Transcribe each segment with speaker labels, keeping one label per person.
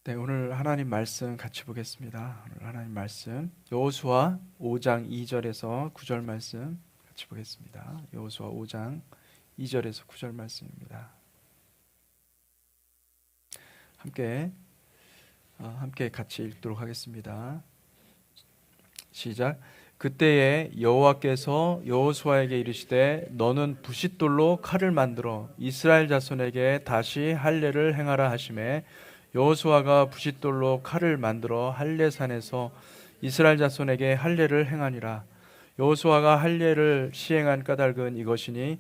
Speaker 1: 네, 오늘 하나님 말씀 같이 보겠습니다. 오늘 하나님 말씀 여호수아 5장 2절에서 9절 말씀 같이 보겠습니다. 여호수아 5장 2절에서 9절 말씀입니다. 함께 같이 읽도록 하겠습니다. 시작. 그때에 여호와께서 여호수아에게 이르시되 너는 부싯돌로 칼을 만들어 이스라엘 자손에게 다시 할례를 행하라 하시매 여호수아가 부싯돌로 칼을 만들어 할례산에서 이스라엘 자손에게 할례를 행하니라. 여호수아가 할례를 시행한 까닭은 이것이니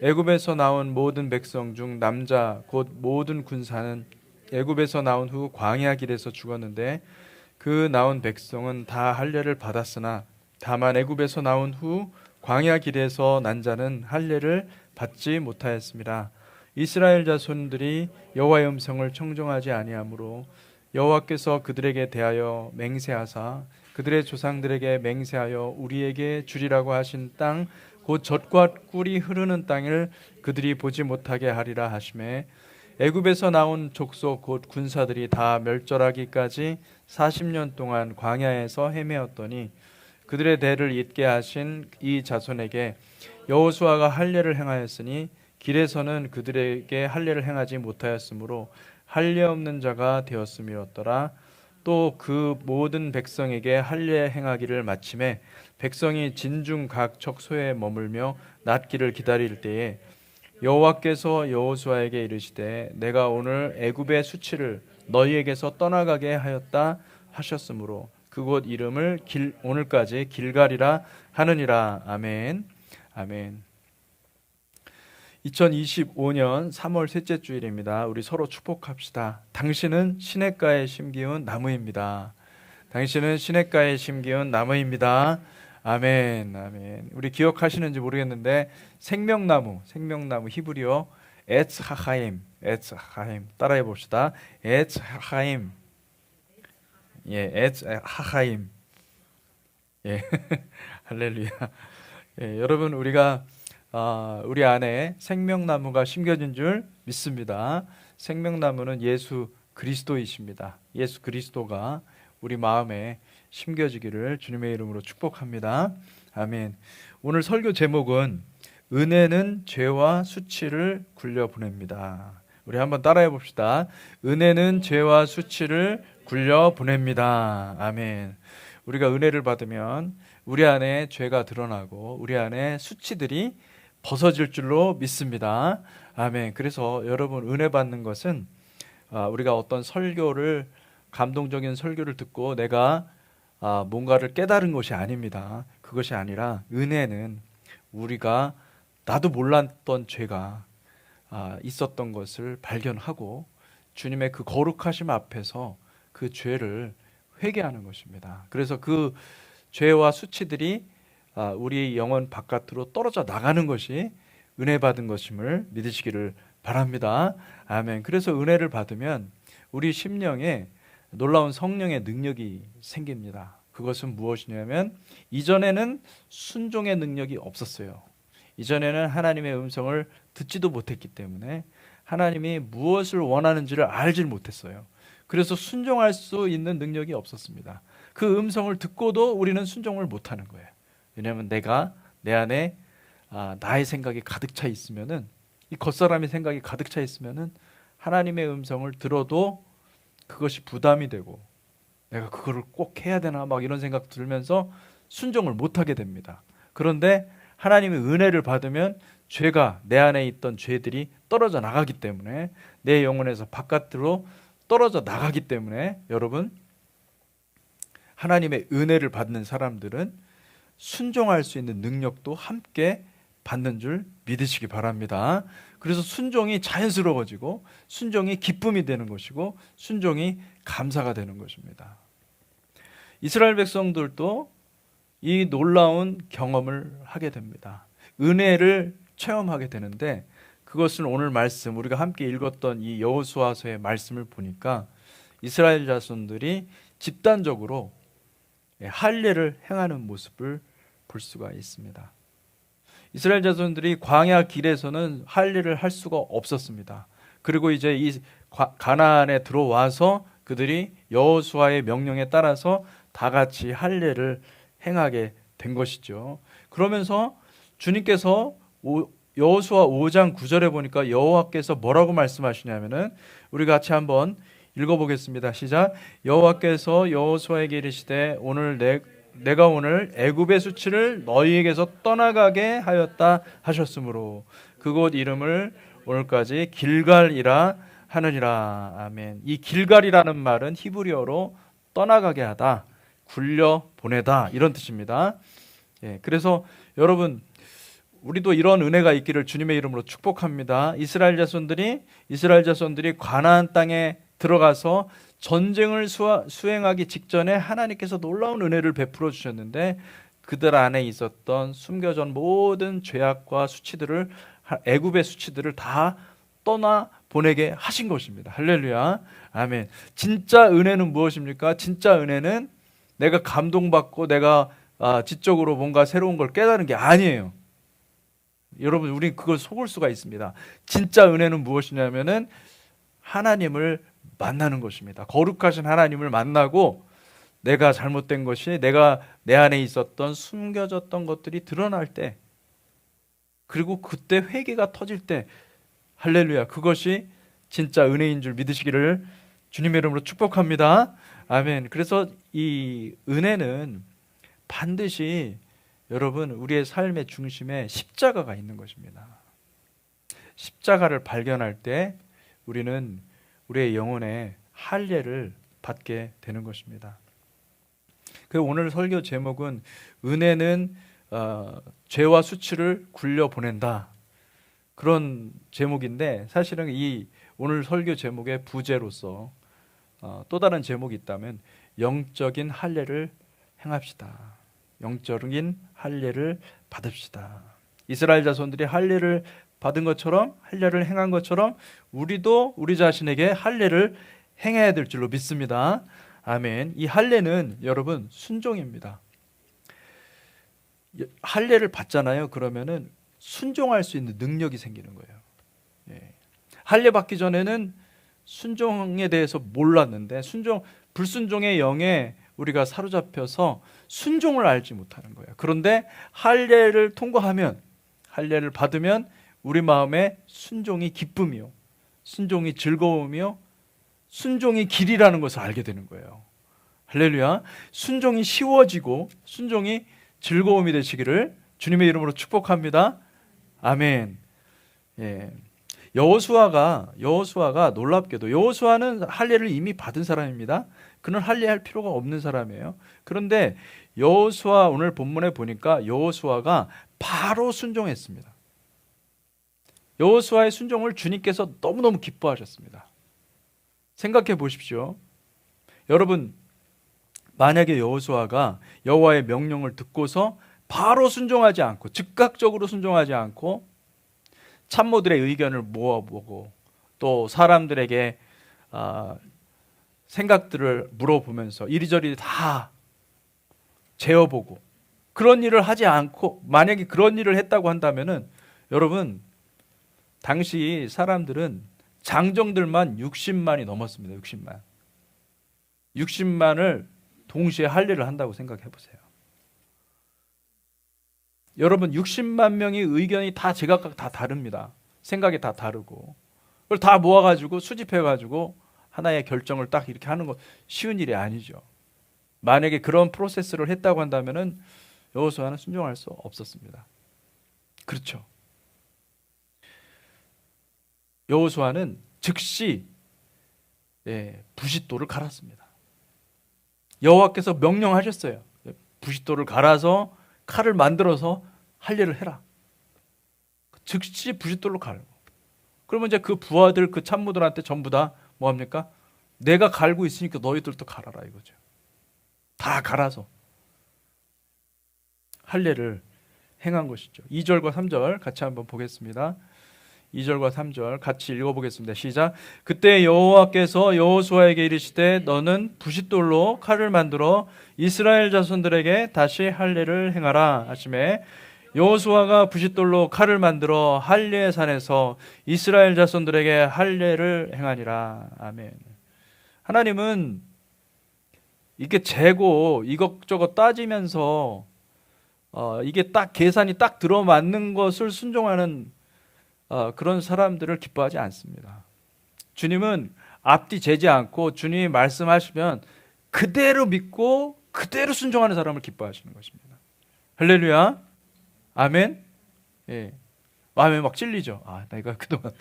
Speaker 1: 애굽에서 나온 모든 백성 중 남자 곧 모든 군사는 애굽에서 나온 후 광야 길에서 죽었는데 그 나온 백성은 다 할례를 받았으나 다만 애굽에서 나온 후 광야 길에서 난 자는 할례를 받지 못하였습니다. 이스라엘 자손들이 여호와의 음성을 청종하지 아니하므로 여호와께서 그들에게 대하여 맹세하사 그들의 조상들에게 맹세하여 우리에게 주리라고 하신 땅 곧 젖과 꿀이 흐르는 땅을 그들이 보지 못하게 하리라 하시매 애굽에서 나온 족속 곧 군사들이 다 멸절하기까지 40년 동안 광야에서 헤매었더니 그들의 대를 잇게 하신 이 자손에게 여호수아가 할례를 행하였으니 길에서는 그들에게 할례를 행하지 못하였으므로 할례 없는 자가 되었음이었더라. 또 그 모든 백성에게 할례 행하기를 마침에 백성이 진중 각 척소에 머물며 낫기를 기다릴 때에 여호와께서 여호수아에게 이르시되 내가 오늘 애굽의 수치를 너희에게서 떠나가게 하였다 하셨으므로 그곳 이름을 오늘까지 길갈이라 하느니라. 아멘. 아멘. 2025년 3월 셋째 주일입니다. 우리 서로 축복합시다. 당신은 시냇가에 심기운 나무입니다. 당신은 시냇가에 심기운 나무입니다. 아멘. 아멘. 우리 기억하시는지 모르겠는데 생명나무 히브리어 에츠하하임 따라해 봅시다. 에츠하하임. 예, 에츠하하임. 예. 할렐루야. 예, 여러분 우리가 우리 안에 생명나무가 심겨진 줄 믿습니다. 생명나무는 예수 그리스도이십니다. 예수 그리스도가 우리 마음에 심겨지기를 주님의 이름으로 축복합니다. 아멘. 오늘 설교 제목은 은혜는 죄와 수치를 굴려보냅니다. 우리 한번 따라해 봅시다. 은혜는 죄와 수치를 굴려보냅니다. 아멘. 우리가 은혜를 받으면 우리 안에 죄가 드러나고 우리 안에 수치들이 벗어질 줄로 믿습니다. 아멘. 그래서 여러분 은혜 받는 것은 우리가 어떤 감동적인 설교를 듣고 내가 뭔가를 깨달은 것이 아닙니다. 그것이 아니라 은혜는 우리가 나도 몰랐던 죄가 있었던 것을 발견하고 주님의 그 거룩하심 앞에서 그 죄를 회개하는 것입니다. 그래서 그 죄와 수치들이 우리 영혼 바깥으로 떨어져 나가는 것이 은혜 받은 것임을 믿으시기를 바랍니다. 아멘. 그래서 은혜를 받으면 우리 심령에 놀라운 성령의 능력이 생깁니다. 그것은 무엇이냐면 이전에는 순종의 능력이 없었어요. 이전에는 하나님의 음성을 듣지도 못했기 때문에 하나님이 무엇을 원하는지를 알질 못했어요. 그래서 순종할 수 있는 능력이 없었습니다. 그 음성을 듣고도 우리는 순종을 못하는 거예요. 왜냐하면 내 안에 나의 생각이 가득 차 있으면은 이 겉사람의 생각이 가득 차 있으면은 하나님의 음성을 들어도 그것이 부담이 되고 내가 그거를 꼭 해야 되나 막 이런 생각 들면서 순종을 못하게 됩니다. 그런데 하나님의 은혜를 받으면 내 안에 있던 죄들이 떨어져 나가기 때문에 내 영혼에서 바깥으로 떨어져 나가기 때문에 여러분 하나님의 은혜를 받는 사람들은 순종할 수 있는 능력도 함께 받는 줄 믿으시기 바랍니다. 그래서 순종이 자연스러워지고 순종이 기쁨이 되는 것이고 순종이 감사가 되는 것입니다. 이스라엘 백성들도 이 놀라운 경험을 하게 됩니다. 은혜를 체험하게 되는데 그것은 오늘 말씀 우리가 함께 읽었던 이 여호수아서의 말씀을 보니까 이스라엘 자손들이 집단적으로 할례를 행하는 모습을 볼 수가 있습니다. 이스라엘 자손들이 광야 길에서는 할례를 할 수가 없었습니다. 그리고 이제 이 가나안에 들어와서 그들이 여호수아의 명령에 따라서 다 같이 할례를 행하게 된 것이죠. 그러면서 주님께서 여호수아 5장 9절에 보니까 여호와께서 뭐라고 말씀하시냐면은 우리 같이 한번 읽어보겠습니다. 시작. 여호와께서 여호수아에게 이르시되 내가 오늘 애굽의 수치를 너희에게서 떠나가게 하였다 하셨으므로 그곳 이름을 오늘까지 길갈이라 하느니라. 아멘. 이 길갈이라는 말은 히브리어로 떠나가게 하다, 굴려 보내다 이런 뜻입니다. 예, 그래서 여러분 우리도 이런 은혜가 있기를 주님의 이름으로 축복합니다. 이스라엘 자손들이 가나안 땅에 들어가서 전쟁을 수행하기 직전에 하나님께서 놀라운 은혜를 베풀어 주셨는데 그들 안에 있었던 숨겨진 모든 죄악과 수치들을 애굽의 수치들을 다 떠나 보내게 하신 것입니다. 할렐루야. 아멘. 진짜 은혜는 무엇입니까? 진짜 은혜는 내가 감동받고 내가 지적으로 뭔가 새로운 걸 깨달은 게 아니에요. 여러분 우리 그걸 속을 수가 있습니다. 진짜 은혜는 무엇이냐면은 하나님을 만나는 것입니다. 거룩하신 하나님을 만나고 내가 잘못된 것이 내가 내 안에 있었던 숨겨졌던 것들이 드러날 때 그리고 그때 회개가 터질 때 할렐루야 그것이 진짜 은혜인 줄 믿으시기를 주님의 이름으로 축복합니다. 아멘. 그래서 이 은혜는 반드시 여러분 우리의 삶의 중심에 십자가가 있는 것입니다. 십자가를 발견할 때 우리는 우리의 영혼에 할례를 받게 되는 것입니다. 그 오늘 설교 제목은 은혜는 죄와 수치를 굴려 보낸다 그런 제목인데 사실은 이 오늘 설교 제목의 부제로서 또 다른 제목이 있다면 영적인 할례를 행합시다. 영적인 할례를 받읍시다. 이스라엘 자손들이 할례를 받은 것처럼 할례를 행한 것처럼 우리도 우리 자신에게 할례를 행해야 될 줄로 믿습니다. 아멘. 이 할례는 여러분 순종입니다. 할례를 받잖아요. 그러면은 순종할 수 있는 능력이 생기는 거예요. 예. 할례 받기 전에는 순종에 대해서 몰랐는데 불순종의 영에 우리가 사로잡혀서 순종을 알지 못하는 거예요. 그런데 할례를 통과하면 할례를 받으면 우리 마음에 순종이 기쁨이요, 순종이 즐거움이요, 순종이 길이라는 것을 알게 되는 거예요. 할렐루야. 순종이 쉬워지고 순종이 즐거움이 되시기를 주님의 이름으로 축복합니다. 아멘. 예. 여호수아가 놀랍게도 여호수아는 할례를 이미 받은 사람입니다. 그는 할례할 필요가 없는 사람이에요. 그런데 여호수아 오늘 본문에 보니까 여호수아가 바로 순종했습니다. 여호수아의 순종을 주님께서 너무너무 기뻐하셨습니다. 생각해 보십시오. 여러분 만약에 여호수아가 여호와의 명령을 듣고서 바로 순종하지 않고 즉각적으로 순종하지 않고 참모들의 의견을 모아보고 또 사람들에게 생각들을 물어보면서 이리저리 다 재어보고 그런 일을 하지 않고 만약에 그런 일을 했다고 한다면은 여러분 당시 사람들은 장정들만 60만이 넘었습니다. 60만을 동시에 할례를 한다고 생각해 보세요. 여러분 60만 명의 의견이 다 제각각 다 다릅니다. 생각이 다 다르고 그걸 다 모아가지고 수집해가지고 하나의 결정을 딱 이렇게 하는 거 쉬운 일이 아니죠. 만약에 그런 프로세스를 했다고 한다면은 여호수아는 순종할 수 없었습니다. 그렇죠. 여호수아는 즉시 부싯돌을 갈았습니다. 여호와께서 명령하셨어요. 부싯돌을 갈아서 칼을 만들어서 할례를 해라. 즉시 부싯돌로 갈고. 그러면 이제 그 부하들, 그 참모들한테 전부 다 뭐합니까? 내가 갈고 있으니까 너희들도 갈아라 이거죠. 다 갈아서 할례를 행한 것이죠. 2절과 3절 같이 한번 보겠습니다. 2절과 3절 같이 읽어보겠습니다. 시작. 그때 여호와께서 여호수아에게 이르시되 너는 부싯돌로 칼을 만들어 이스라엘 자손들에게 다시 할례를 행하라 하시매 여호수아가 부싯돌로 칼을 만들어 할례의 산에서 이스라엘 자손들에게 할례를 행하니라. 아멘. 하나님은 이게 재고 이것저것 따지면서 이게 딱 계산이 딱 들어맞는 것을 순종하는 그런 사람들을 기뻐하지 않습니다. 주님은 앞뒤 재지 않고 주님이 말씀하시면 그대로 믿고 그대로 순종하는 사람을 기뻐하시는 것입니다. 할렐루야. 아멘. 예. 마음에 막 찔리죠. 내가 그동안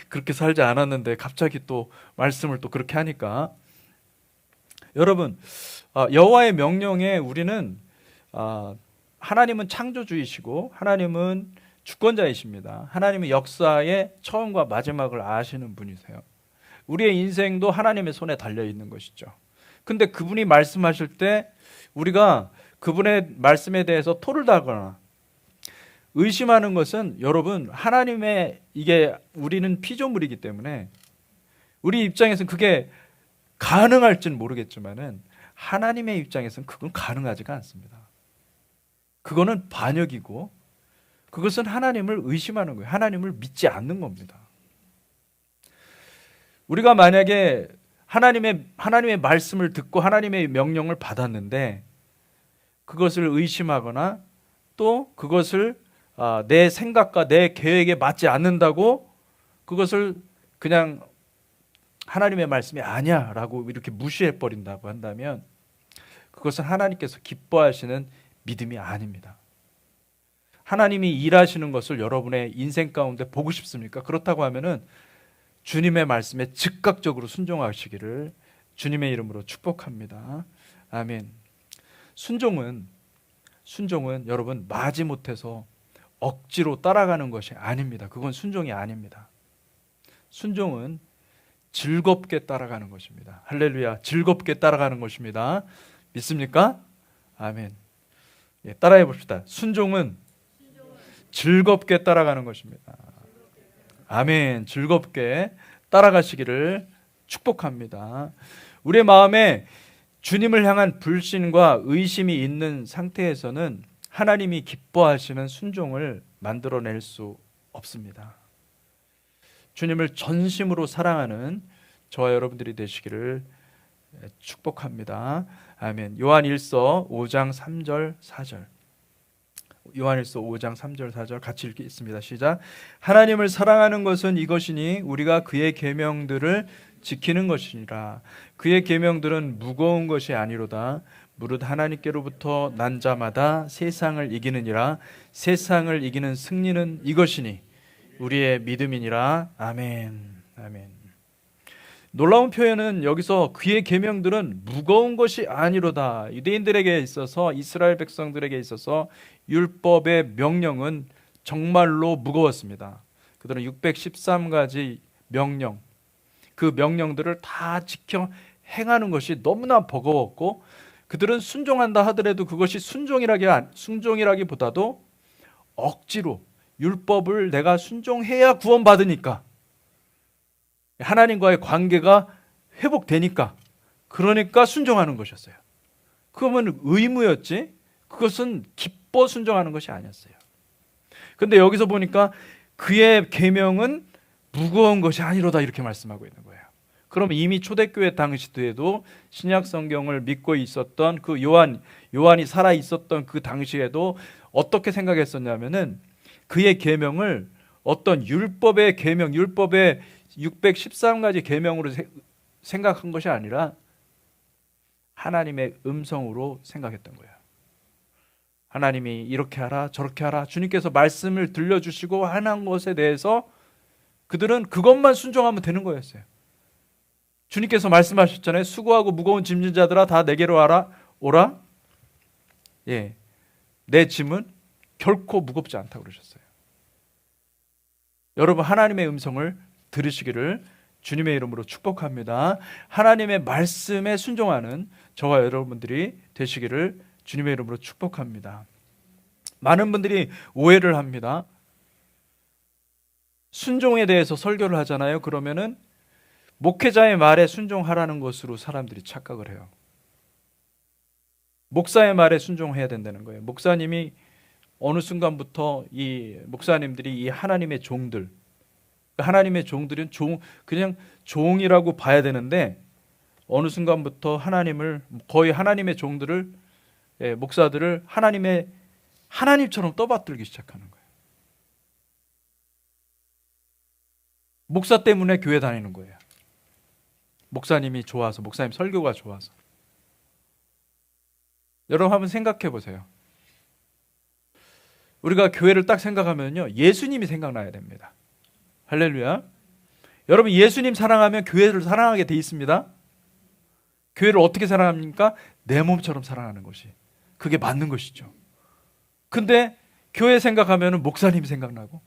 Speaker 1: 그렇게 살지 않았는데 갑자기 또 말씀을 또 그렇게 하니까. 여러분, 여호와의 명령에 우리는 하나님은 창조주이시고 하나님은 주권자이십니다. 하나님은 역사의 처음과 마지막을 아시는 분이세요. 우리의 인생도 하나님의 손에 달려 있는 것이죠. 근데 그분이 말씀하실 때 우리가 그분의 말씀에 대해서 토를 다거나 의심하는 것은, 여러분, 하나님의, 이게 우리는 피조물이기 때문에 우리 입장에서는 그게 가능할지는 모르겠지만은 하나님의 입장에서는 그건 가능하지가 않습니다. 그거는 반역이고 그것은 하나님을 의심하는 거예요. 하나님을 믿지 않는 겁니다. 우리가 만약에 하나님의 말씀을 듣고 하나님의 명령을 받았는데 그것을 의심하거나 또 그것을 내 생각과 내 계획에 맞지 않는다고 그것을 그냥 하나님의 말씀이 아니야 라고 이렇게 무시해버린다고 한다면 그것은 하나님께서 기뻐하시는 믿음이 아닙니다. 하나님이 일하시는 것을 여러분의 인생 가운데 보고 싶습니까? 그렇다고 하면은 주님의 말씀에 즉각적으로 순종하시기를 주님의 이름으로 축복합니다. 아멘. 순종은 여러분 마지못해서 억지로 따라가는 것이 아닙니다. 그건 순종이 아닙니다. 순종은 즐겁게 따라가는 것입니다. 할렐루야. 즐겁게 따라가는 것입니다. 믿습니까? 아멘. 따라해 봅시다. 순종은 즐겁게 따라가는 것입니다. 아멘. 즐겁게 따라가시기를 축복합니다. 우리의 마음에 주님을 향한 불신과 의심이 있는 상태에서는 하나님이 기뻐하시는 순종을 만들어낼 수 없습니다. 주님을 전심으로 사랑하는 저와 여러분들이 되시기를 축복합니다. 아멘. 요한일서 5장 3절 4절. 요한일서 5장 3절 4절 같이 읽겠습니다. 시작. 하나님을 사랑하는 것은 이것이니 우리가 그의 계명들을 지키는 것이니라. 그의 계명들은 무거운 것이 아니로다. 무릇 하나님께로부터 난 자마다 세상을 이기느니라. 세상을 이기는 승리는 이것이니 우리의 믿음이니라. 아멘. 아멘. 놀라운 표현은 여기서 그의 계명들은 무거운 것이 아니로다. 유대인들에게 있어서, 이스라엘 백성들에게 있어서 율법의 명령은 정말로 무거웠습니다. 그들은 613가지 명령, 그 명령들을 다 지켜 행하는 것이 너무나 버거웠고 그들은 순종한다 하더라도 그것이 순종이라기보다도 억지로 율법을 내가 순종해야 구원받으니까, 하나님과의 관계가 회복되니까, 그러니까 순종하는 것이었어요. 그러면 의무였지 그것은 기뻐 순종하는 것이 아니었어요. 근데 여기서 보니까 그의 계명은 무거운 것이 아니로다 이렇게 말씀하고 있는 거예요. 그럼 이미 초대교회 당시에도 신약 성경을 믿고 있었던 그 요한이 살아 있었던 그 당시에도 어떻게 생각했었냐면은 그의 계명을 어떤 율법의 계명, 율법의 613가지 계명으로 생각한 것이 아니라 하나님의 음성으로 생각했던 거예요. 하나님이 이렇게 하라 저렇게 하라, 주님께서 말씀을 들려주시고 하는 것에 대해서 그들은 그것만 순종하면 되는 거였어요. 주님께서 말씀하셨잖아요. 수고하고 무거운 짐진 자들아 다 내게로 오라. 예, 내 짐은 결코 무겁지 않다고 그러셨어요. 여러분, 하나님의 음성을 들으시기를 주님의 이름으로 축복합니다. 하나님의 말씀에 순종하는 저와 여러분들이 되시기를 주님의 이름으로 축복합니다. 많은 분들이 오해를 합니다. 순종에 대해서 설교를 하잖아요. 그러면은 목회자의 말에 순종하라는 것으로 사람들이 착각을 해요. 목사의 말에 순종해야 된다는 거예요. 목사님이 어느 순간부터 이 목사님들이 이 하나님의 종들, 하나님의 종들은 그냥 종이라고 봐야 되는데 어느 순간부터 하나님을, 거의 하나님의 종들을, 목사들을 하나님처럼 떠받들기 시작하는 거예요. 목사 때문에 교회 다니는 거예요. 목사님이 좋아서, 목사님 설교가 좋아서. 여러분 한번 생각해 보세요. 우리가 교회를 딱 생각하면요, 예수님이 생각나야 됩니다. 할렐루야. 여러분, 예수님 사랑하면 교회를 사랑하게 돼 있습니다. 교회를 어떻게 사랑합니까? 내 몸처럼 사랑하는 것이, 그게 맞는 것이죠. 근데 교회 생각하면 목사님 생각나고,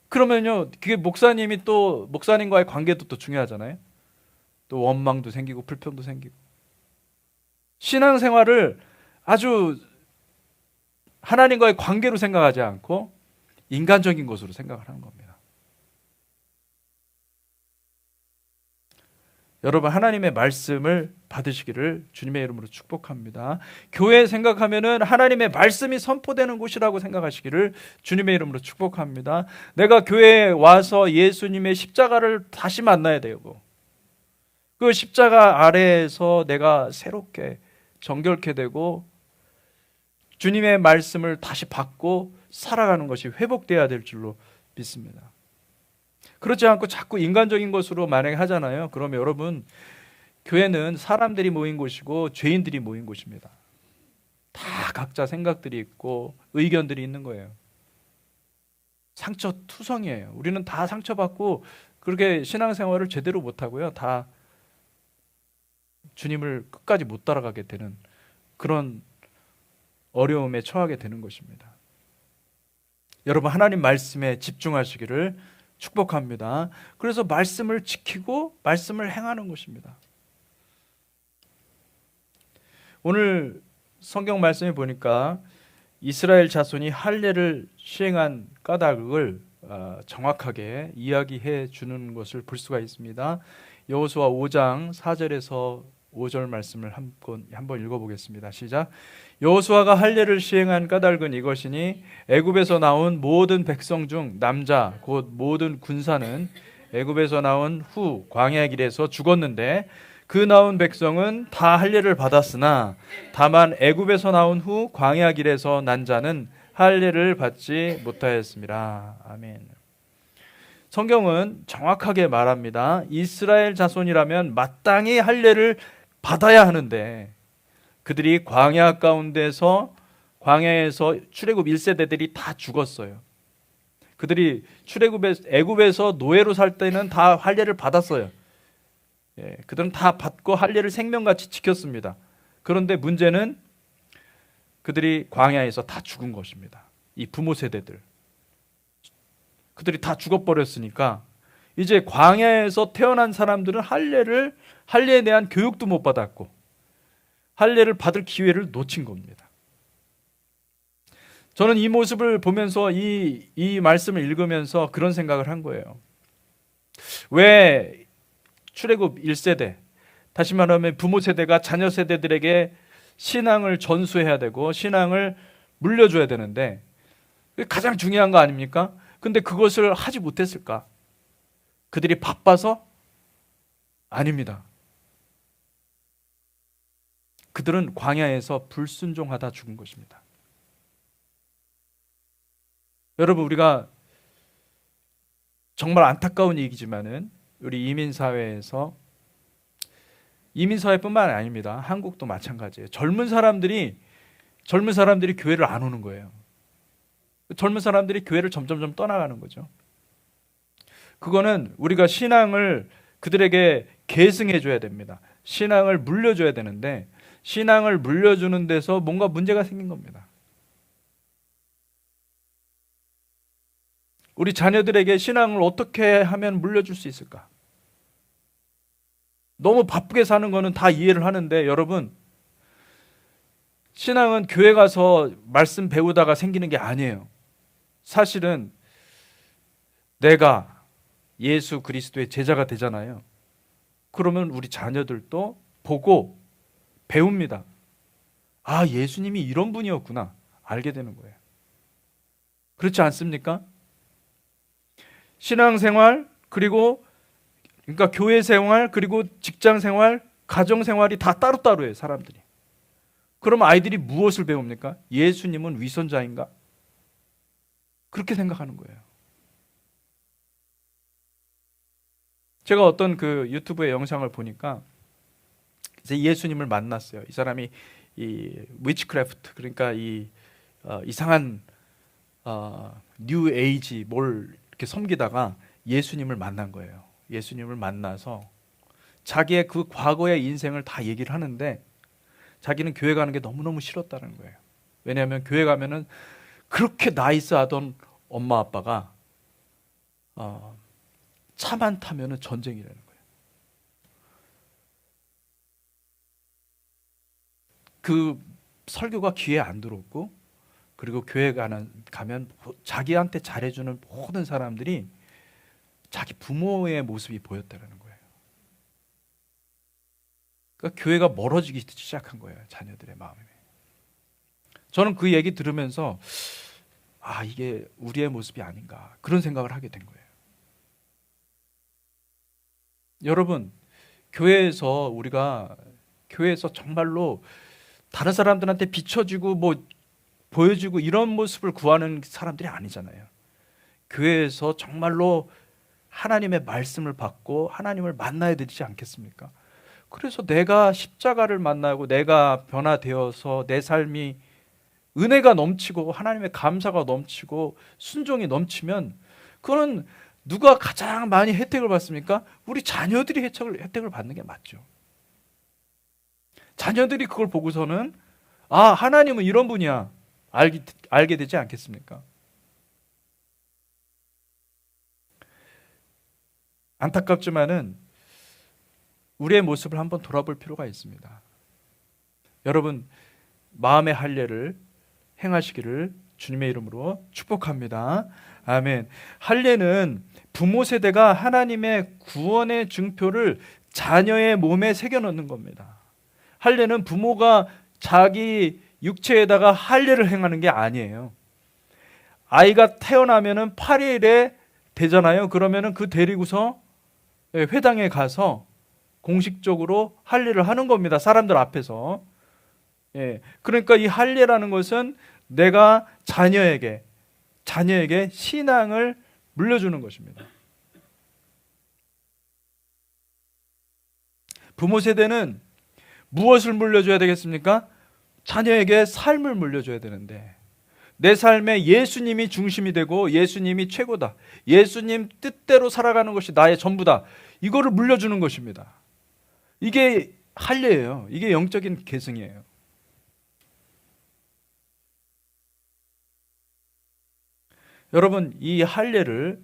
Speaker 1: 그러면요, 그게 목사님이 또 목사님과의 관계도 또 중요하잖아요. 또 원망도 생기고 불평도 생기고. 신앙생활을 아주 하나님과의 관계로 생각하지 않고 인간적인 것으로 생각을 하는 겁니다. 여러분, 하나님의 말씀을 받으시기를 주님의 이름으로 축복합니다. 교회 생각하면은 하나님의 말씀이 선포되는 곳이라고 생각하시기를 주님의 이름으로 축복합니다. 내가 교회에 와서 예수님의 십자가를 다시 만나야 되고, 그 십자가 아래에서 내가 새롭게 정결케 되고 주님의 말씀을 다시 받고 살아가는 것이 회복돼야 될 줄로 믿습니다. 그렇지 않고 자꾸 인간적인 것으로 만약에 하잖아요. 그러면 여러분, 교회는 사람들이 모인 곳이고 죄인들이 모인 곳입니다. 다 각자 생각들이 있고 의견들이 있는 거예요. 상처투성이에요. 우리는 다 상처받고 그렇게 신앙생활을 제대로 못하고요, 다 주님을 끝까지 못 따라가게 되는 그런 어려움에 처하게 되는 것입니다. 여러분, 하나님 말씀에 집중하시기를 축복합니다. 그래서 말씀을 지키고 말씀을 행하는 것입니다. 오늘 성경 말씀에 보니까 이스라엘 자손이 할례를 시행한 까닭을 정확하게 이야기해 주는 것을 볼 수가 있습니다. 여호수아 5장 4절에서 5절 말씀을 한번 읽어보겠습니다. 시작. 여호수아가 할례를 시행한 까닭은 이것이니 애굽에서 나온 모든 백성 중 남자 곧 모든 군사는 애굽에서 나온 후 광야 길에서 죽었는데 그 나온 백성은 다 할례를 받았으나 다만 애굽에서 나온 후 광야 길에서 난 자는 할례를 받지 못하였습니다. 아멘. 성경은 정확하게 말합니다. 이스라엘 자손이라면 마땅히 할례를 받아야 하는데 그들이 광야 가운데서, 광야에서 출애굽 1세대들이 다 죽었어요. 그들이 애굽에서 노예로 살 때는 다 할례를 받았어요. 그들은 다 받고 할례를 생명같이 지켰습니다. 그런데 문제는 그들이 광야에서 다 죽은 것입니다. 이 부모 세대들, 그들이 다 죽어버렸으니까 이제 광야에서 태어난 사람들은 할례에 대한 교육도 못 받았고 할례를 받을 기회를 놓친 겁니다. 저는 이 모습을 보면서 이 말씀을 읽으면서 그런 생각을 한 거예요. 왜 출애굽 1세대, 다시 말하면 부모 세대가 자녀 세대들에게 신앙을 전수해야 되고 신앙을 물려줘야 되는데 그게 가장 중요한 거 아닙니까? 근데 그것을 하지 못했을까? 그들이 바빠서? 아닙니다. 그들은 광야에서 불순종하다 죽은 것입니다. 여러분, 우리가 정말 안타까운 얘기지만은 우리 이민사회뿐만 아닙니다. 한국도 마찬가지예요. 젊은 사람들이 교회를 안 오는 거예요. 젊은 사람들이 교회를 점점점 떠나가는 거죠. 그거는 우리가 신앙을 그들에게 계승해 줘야 됩니다. 신앙을 물려줘야 되는데 신앙을 물려주는 데서 뭔가 문제가 생긴 겁니다. 우리 자녀들에게 신앙을 어떻게 하면 물려줄 수 있을까? 너무 바쁘게 사는 거는 다 이해를 하는데 여러분, 신앙은 교회 가서 말씀 배우다가 생기는 게 아니에요. 사실은 내가 예수 그리스도의 제자가 되잖아요. 그러면 우리 자녀들도 보고 배웁니다. 아, 예수님이 이런 분이었구나. 알게 되는 거예요. 그렇지 않습니까? 신앙생활, 그리고 그러니까 교회 생활, 그리고 직장 생활, 가정 생활이 다 따로따로예요, 사람들이. 그럼 아이들이 무엇을 배웁니까? 예수님은 위선자인가? 그렇게 생각하는 거예요. 제가 어떤 그 유튜브의 영상을 보니까 이제 예수님을 만났어요. 이 사람이 이 위치크래프트, 그러니까 이 이상한 뉴 에이지 뭘 이렇게 섬기다가 예수님을 만난 거예요. 예수님을 만나서 자기의 그 과거의 인생을 다 얘기를 하는데 자기는 교회 가는 게 너무너무 싫었다는 거예요. 왜냐하면 교회 가면은 그렇게 나이스하던 엄마 아빠가 차만 타면은 전쟁이라는 거예요. 그 설교가 귀에 안 들어오고, 그리고 교회 가면 자기한테 잘해주는 모든 사람들이 자기 부모의 모습이 보였다는 거예요. 그러니까 교회가 멀어지기 시작한 거예요, 자녀들의 마음에. 저는 그 얘기 들으면서 이게 우리의 모습이 아닌가, 그런 생각을 하게 된 거예요. 여러분, 우리가 교회에서 정말로 다른 사람들한테 비춰지고 뭐 보여주고 이런 모습을 구하는 사람들이 아니잖아요. 교회에서 정말로 하나님의 말씀을 받고 하나님을 만나야 되지 않겠습니까? 그래서 내가 십자가를 만나고 내가 변화되어서 내 삶이 은혜가 넘치고 하나님의 감사가 넘치고 순종이 넘치면, 그거는 누가 가장 많이 혜택을 받습니까? 우리 자녀들이 혜택을 받는 게 맞죠. 자녀들이 그걸 보고서는 하나님은 이런 분이야, 알게 되지 않겠습니까? 안타깝지만은 우리의 모습을 한번 돌아볼 필요가 있습니다. 여러분, 마음의 할례를 행하시기를 주님의 이름으로 축복합니다. 아멘. 할례는 부모 세대가 하나님의 구원의 증표를 자녀의 몸에 새겨넣는 겁니다. 할례는 부모가 자기 육체에다가 할례를 행하는 게 아니에요. 아이가 태어나면은 8일에 되잖아요. 그러면은 그 데리고서 회당에 가서 공식적으로 할례를 하는 겁니다. 사람들 앞에서. 그러니까 이 할례라는 것은 내가 자녀에게 신앙을 물려주는 것입니다. 부모 세대는 무엇을 물려줘야 되겠습니까? 자녀에게 삶을 물려줘야 되는데, 내 삶에 예수님이 중심이 되고 예수님이 최고다, 예수님 뜻대로 살아가는 것이 나의 전부다, 이거를 물려주는 것입니다. 이게 할례예요. 이게 영적인 계승이에요. 여러분, 이 할례를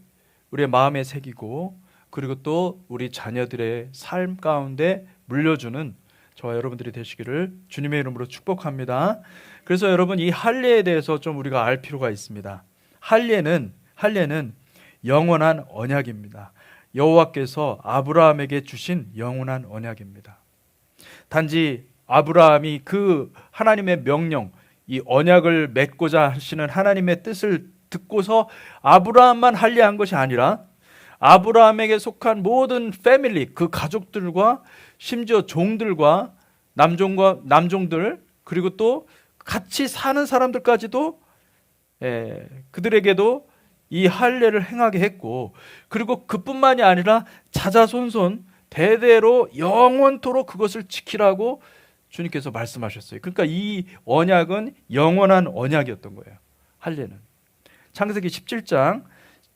Speaker 1: 우리의 마음에 새기고, 그리고 또 우리 자녀들의 삶 가운데 물려주는 저와 여러분들이 되시기를 주님의 이름으로 축복합니다. 그래서 여러분, 이 할례에 대해서 좀 우리가 알 필요가 있습니다. 할례는 영원한 언약입니다. 여호와께서 아브라함에게 주신 영원한 언약입니다. 단지 아브라함이 그 하나님의 명령, 이 언약을 맺고자 하시는 하나님의 뜻을 듣고서 아브라함만 할례한 것이 아니라 아브라함에게 속한 모든 패밀리, 그 가족들과 심지어 종들과 남종들, 그리고 또 같이 사는 사람들까지도 그들에게도 이 할례를 행하게 했고, 그리고 그뿐만이 아니라 자자손손 대대로 영원토록 그것을 지키라고 주님께서 말씀하셨어요. 그러니까 이 언약은 영원한 언약이었던 거예요. 할례는. 창세기 17장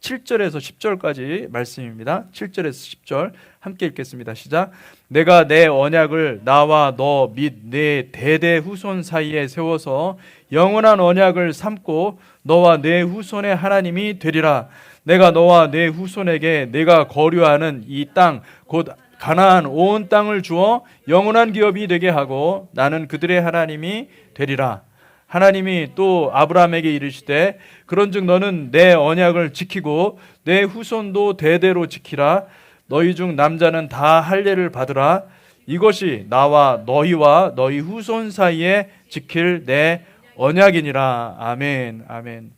Speaker 1: 7절에서 10절까지 말씀입니다. 7절에서 10절 함께 읽겠습니다. 시작. 내가 내 언약을 나와 너 및 내 대대 후손 사이에 세워서 영원한 언약을 삼고 너와 내 후손의 하나님이 되리라. 내가 너와 내 후손에게 내가 거류하는 이 땅 곧 가나안 온 땅을 주어 영원한 기업이 되게 하고 나는 그들의 하나님이 되리라. 하나님이 또 아브라함에게 이르시되 그런즉 너는 내 언약을 지키고 내 후손도 대대로 지키라. 너희 중 남자는 다 할례를 받으라. 이것이 나와 너희와 너희 후손 사이에 지킬 내 언약이니라. 아멘. 아멘.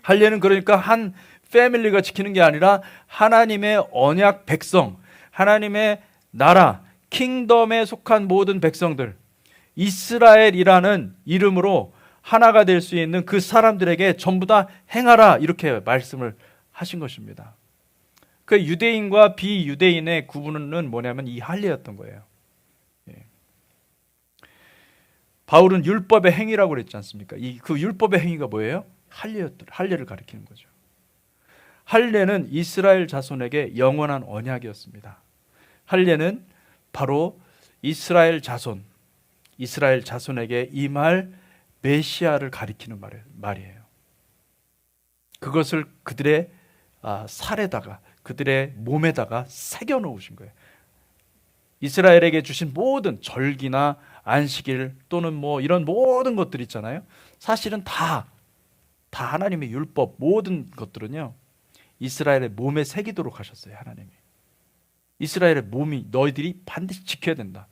Speaker 1: 할례는 그러니까 한 패밀리가 지키는 게 아니라 하나님의 언약 백성, 하나님의 나라, 킹덤에 속한 모든 백성들, 이스라엘이라는 이름으로 하나가 될 수 있는 그 사람들에게 전부 다 행하라, 이렇게 말씀을 하신 것입니다. 그 유대인과 비유대인의 구분은 뭐냐면 이 할례였던 거예요. 바울은 율법의 행위라고 그랬지 않습니까? 그 율법의 행위가 뭐예요? 할례를 가리키는 거죠. 할례는 이스라엘 자손에게 영원한 언약이었습니다. 할례는 바로 이스라엘 자손에게 임할 메시아를 가리키는 말이에요. 그것을 그들의 살에다가, 그들의 몸에다가 새겨 놓으신 거예요. 이스라엘에게 주신 모든 절기나 안식일 또는 뭐 이런 모든 것들 있잖아요. 사실은 다 하나님의 율법, 모든 것들은요, 이스라엘의 몸에 새기도록 하셨어요. 하나님이. 이스라엘의 몸이 너희들이 반드시 지켜야 된다.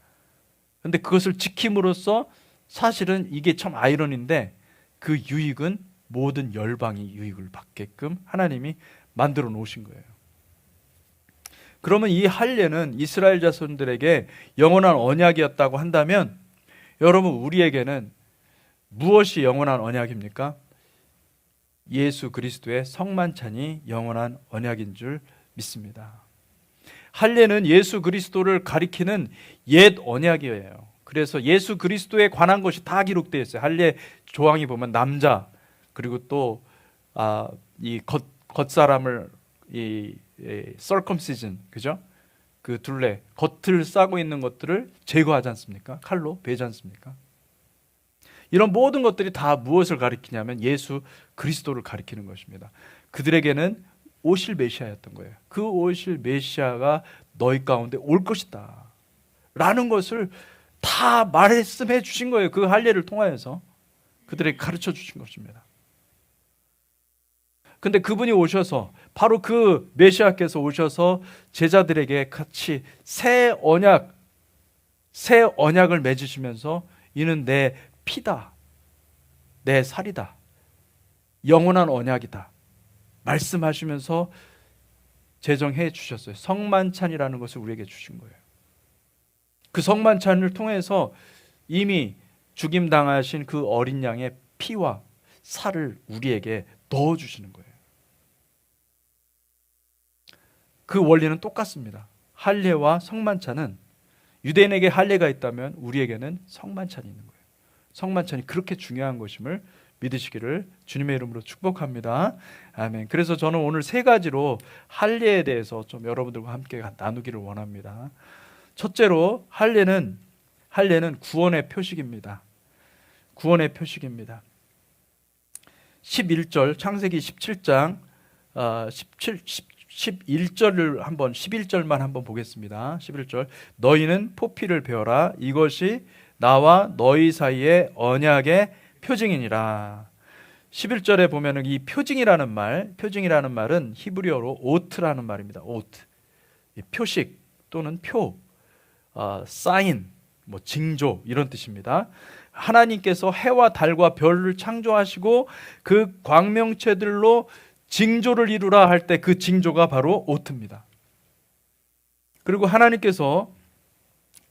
Speaker 1: 그런데 그것을 지킴으로써 사실은 이게 참 아이러니인데 그 유익은 모든 열방이 유익을 받게끔 하나님이 만들어 놓으신 거예요. 그러면 이 할례는 이스라엘 자손들에게 영원한 언약이었다고 한다면, 여러분, 우리에게는 무엇이 영원한 언약입니까? 예수 그리스도의 성만찬이 영원한 언약인 줄 믿습니다. 할례는 예수 그리스도를 가리키는 옛 언약이에요. 그래서 예수 그리스도에 관한 것이 다 기록되어 있어요. 할례 조항이 보면 남자, 그리고 또 이 겉사람을 circumcision, 그죠? 그 둘레, 겉을 싸고 있는 것들을 제거하지 않습니까? 칼로 베지 않습니까? 이런 모든 것들이 다 무엇을 가리키냐면 예수 그리스도를 가리키는 것입니다. 그들에게는 오실 메시아였던 거예요. 그 오실 메시아가 너희 가운데 올 것이다 라는 것을 다 말씀해 주신 거예요. 그 할례를 통하여서 그들에게 가르쳐 주신 것입니다. 근데 그분이 오셔서, 바로 그 메시아께서 오셔서 제자들에게 같이 새 언약을 맺으시면서 이는 내 피다, 내 살이다, 영원한 언약이다 말씀하시면서 제정해 주셨어요. 성만찬이라는 것을 우리에게 주신 거예요. 그 성만찬을 통해서 이미 죽임당하신 그 어린 양의 피와 살을 우리에게 넣어주시는 거예요. 그 원리는 똑같습니다. 할례와 성만찬은, 유대인에게 할례가 있다면 우리에게는 성만찬이 있는 거예요. 성만찬이 그렇게 중요한 것임을 믿으시기를 주님의 이름으로 축복합니다. 아멘. 그래서 저는 오늘 세 가지로 할례에 대해서 좀 여러분들과 함께 나누기를 원합니다. 첫째로 할례는 구원의 표식입니다. 구원의 표식입니다. 11절, 창세기 17장 11절만 한번 보겠습니다. 11절, 너희는 포피를 베어라. 이것이 나와 너희 사이의 언약의 표징이니라. 11절에 보면은 이 표징이라는 말은 히브리어로 오트라는 말입니다. 오트, 표식 또는 표, 사인, 뭐 징조, 이런 뜻입니다. 하나님께서 해와 달과 별을 창조하시고 그 광명체들로 징조를 이루라 할 때 그 징조가 바로 오트입니다. 그리고 하나님께서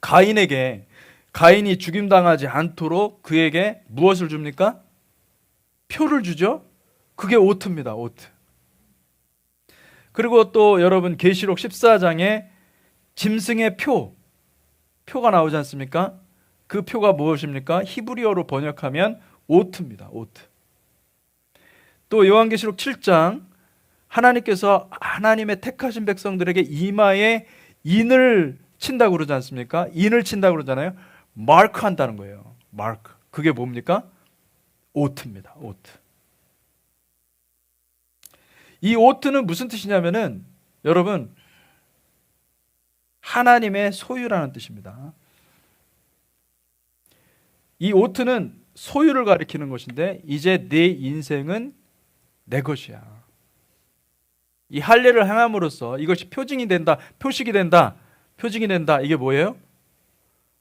Speaker 1: 가인이 죽임당하지 않도록 그에게 무엇을 줍니까? 표를 주죠. 그게 오트입니다. 오트. 그리고 또 여러분, 계시록 14장에 짐승의 표가 나오지 않습니까? 그 표가 무엇입니까? 히브리어로 번역하면 오트입니다. 오트. 또 요한계시록 7장, 하나님께서 하나님의 택하신 백성들에게 이마에 인을 친다고 그러지 않습니까? 인을 친다고 그러잖아요. 마크 한다는 거예요. 마크. 그게 뭡니까? 오트입니다. 오트. 이 오트는 무슨 뜻이냐면은, 여러분, 하나님의 소유라는 뜻입니다. 이 오트는 소유를 가리키는 것인데, 이제 내 인생은 내 것이야. 이 할례를 행함으로써 이것이 표징이 된다, 표식이 된다, 이게 뭐예요?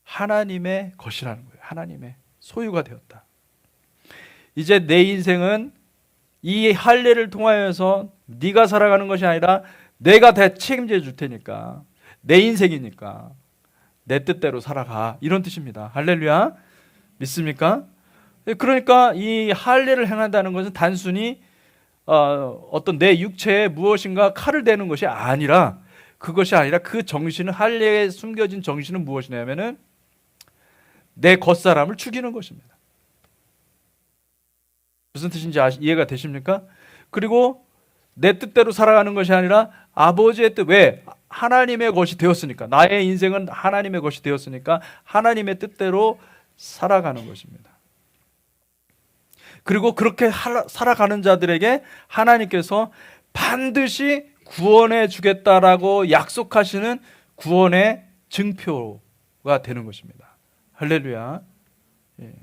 Speaker 1: 하나님의 것이라는 거예요. 하나님의 소유가 되었다. 이제 내 인생은 이 할례를 통하여서 네가 살아가는 것이 아니라 내가 다 책임져 줄 테니까, 내 인생이니까 내 뜻대로 살아가, 이런 뜻입니다. 할렐루야. 믿습니까? 그러니까 이 할례를 행한다는 것은 단순히 어떤 내 육체에 무엇인가 칼을 대는 것이 아니라, 그것이 아니라 그 정신은, 할례에 숨겨진 정신은 무엇이냐면은 내 겉사람을 죽이는 것입니다. 무슨 뜻인지 이해가 되십니까? 그리고 내 뜻대로 살아가는 것이 아니라 아버지의 뜻, 왜? 하나님의 것이 되었으니까, 나의 인생은 하나님의 것이 되었으니까 하나님의 뜻대로 살아가는 것입니다. 그리고 그렇게 살아가는 자들에게 하나님께서 반드시 구원해 주겠다라고 약속하시는 구원의 증표가 되는 것입니다. 할렐루야. 예.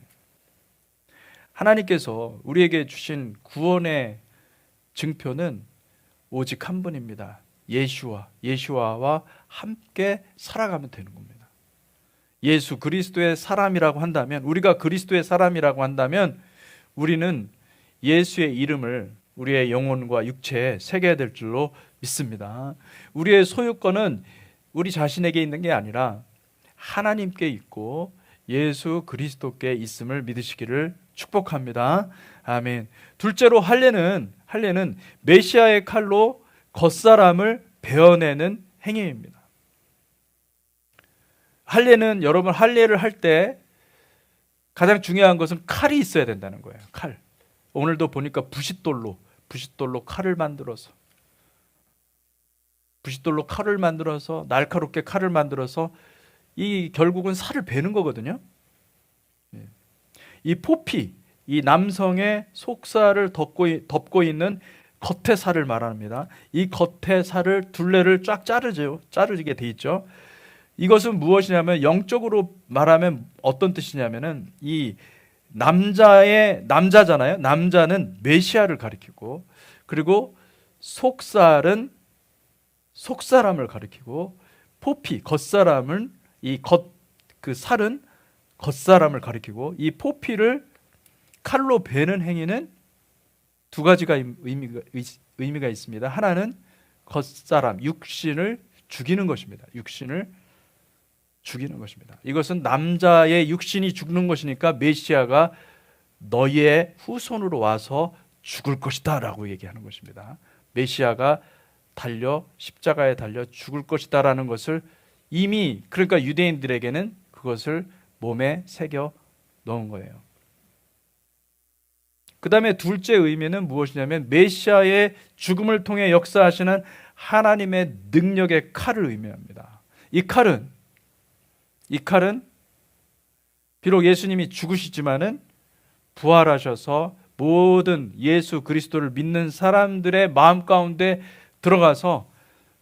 Speaker 1: 하나님께서 우리에게 주신 구원의 증표는 오직 한 분입니다. 예수와와 함께 살아가면 되는 겁니다. 예수 그리스도의 사람이라고 한다면, 우리가 그리스도의 사람이라고 한다면 우리는 예수의 이름을 우리의 영혼과 육체에 새겨야 될 줄로 믿습니다. 우리의 소유권은 우리 자신에게 있는 게 아니라 하나님께 있고 예수 그리스도께 있음을 믿으시기를 축복합니다. 아멘. 둘째로 할례는 메시아의 칼로 겉사람을 베어내는 행위입니다. 할례는, 여러분, 할례를 할 때 가장 중요한 것은 칼이 있어야 된다는 거예요. 칼. 오늘도 보니까 부싯돌로 칼을 만들어서, 날카롭게 칼을 만들어서 이 결국은 살을 베는 거거든요. 이 포피, 이 남성의 속살을 덮고 있는 겉의 살을 말합니다. 이 겉의 살을, 둘레를 쫙 자르게 돼 있죠. 이것은 무엇이냐면, 영적으로 말하면 어떤 뜻이냐면은, 이 남자잖아요. 남자는 메시아를 가리키고, 그리고 속살은 속사람을 가리키고, 포피, 겉사람은 그 살은 겉사람을 가리키고, 이 포피를 칼로 베는 행위는 두 가지가 의미가 있습니다. 하나는 겉사람, 육신을 죽이는 것입니다. 이것은 남자의 육신이 죽는 것이니까 메시아가 너희의 후손으로 와서 죽을 것이다 라고 얘기하는 것입니다. 메시아가 십자가에 달려 죽을 것이다 라는 것을 이미, 그러니까 유대인들에게는 그것을 몸에 새겨 넣은 거예요. 그 다음에 둘째 의미는 무엇이냐면, 메시아의 죽음을 통해 역사하시는 하나님의 능력의 칼을 의미합니다. 이 칼은 비록 예수님이 죽으시지만은 부활하셔서 모든 예수 그리스도를 믿는 사람들의 마음 가운데 들어가서